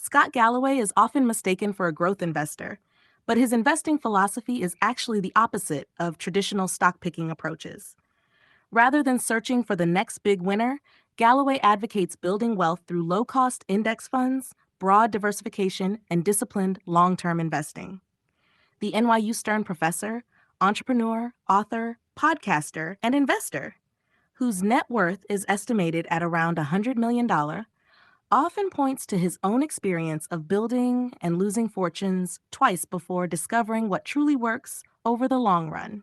Scott Galloway is often mistaken for a growth investor, but his investing philosophy is actually the opposite of traditional stock picking approaches. Rather than searching for the next big winner, Galloway advocates building wealth through low cost index funds, broad diversification, and disciplined long term investing. The NYU Stern professor, entrepreneur, author, podcaster, and investor, whose net worth is estimated at around $100 million, often points to his own experience of building and losing fortunes twice before discovering what truly works over the long run.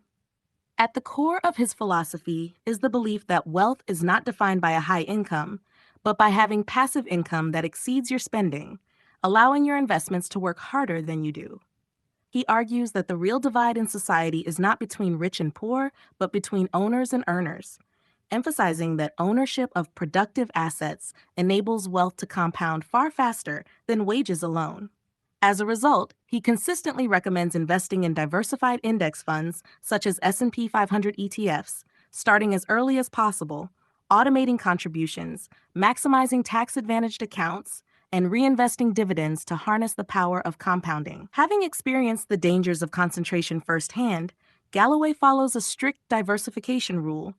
At the core of his philosophy is the belief that wealth is not defined by a high income, but by having passive income that exceeds your spending, allowing your investments to work harder than you do. He argues that the real divide in society is not between rich and poor, but between owners and earners, emphasizing that ownership of productive assets enables wealth to compound far faster than wages alone. As a result, he consistently recommends investing in diversified index funds such as S&P 500 ETFs, starting as early as possible, automating contributions, maximizing tax-advantaged accounts, and reinvesting dividends to harness the power of compounding. Having experienced the dangers of concentration firsthand, Galloway follows a strict diversification rule,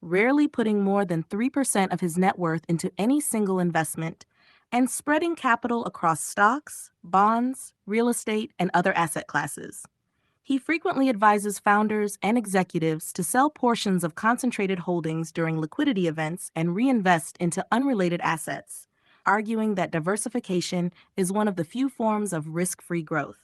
rarely putting more than 3% of his net worth into any single investment, and spreading capital across stocks, bonds, real estate, and other asset classes. He frequently advises founders and executives to sell portions of concentrated holdings during liquidity events and reinvest into unrelated assets, arguing that diversification is one of the few forms of risk-free growth.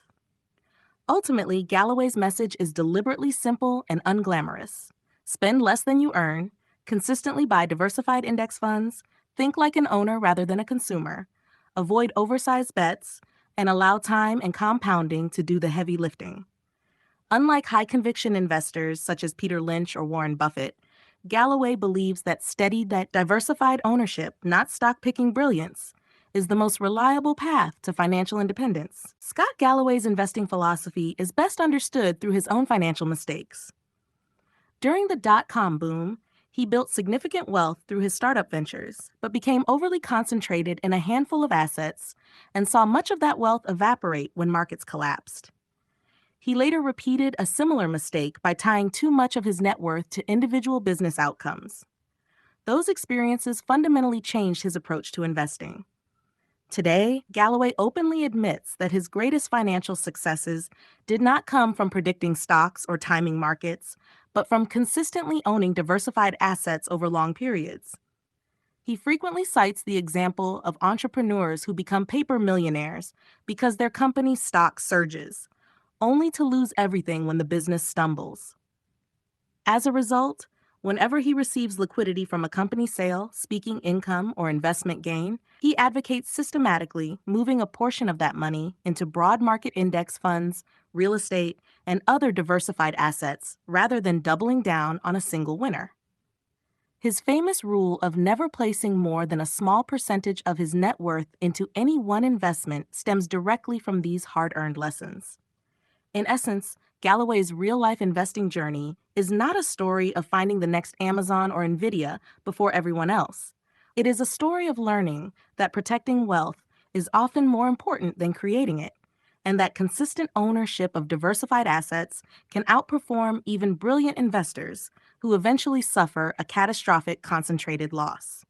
Ultimately, Galloway's message is deliberately simple and unglamorous. Spend less than you earn, consistently buy diversified index funds, think like an owner rather than a consumer, avoid oversized bets, and allow time and compounding to do the heavy lifting. Unlike high-conviction investors such as Peter Lynch or Warren Buffett, Galloway believes that diversified ownership, not stock-picking brilliance, is the most reliable path to financial independence. Scott Galloway's investing philosophy is best understood through his own financial mistakes. During the dot-com boom, he built significant wealth through his startup ventures, but became overly concentrated in a handful of assets and saw much of that wealth evaporate when markets collapsed. He later repeated a similar mistake by tying too much of his net worth to individual business outcomes. Those experiences fundamentally changed his approach to investing. Today, Galloway openly admits that his greatest financial successes did not come from predicting stocks or timing markets, but from consistently owning diversified assets over long periods. He frequently cites the example of entrepreneurs who become paper millionaires because their company's stock surges, only to lose everything when the business stumbles. As a result, whenever he receives liquidity from a company sale, speaking income, or investment gain, he advocates systematically moving a portion of that money into broad market index funds, real estate, and other diversified assets rather than doubling down on a single winner. His famous rule of never placing more than a small percentage of his net worth into any one investment stems directly from these hard-earned lessons. In essence, Galloway's real-life investing journey is not a story of finding the next Amazon or Nvidia before everyone else. It is a story of learning that protecting wealth is often more important than creating it, and that consistent ownership of diversified assets can outperform even brilliant investors who eventually suffer a catastrophic concentrated loss.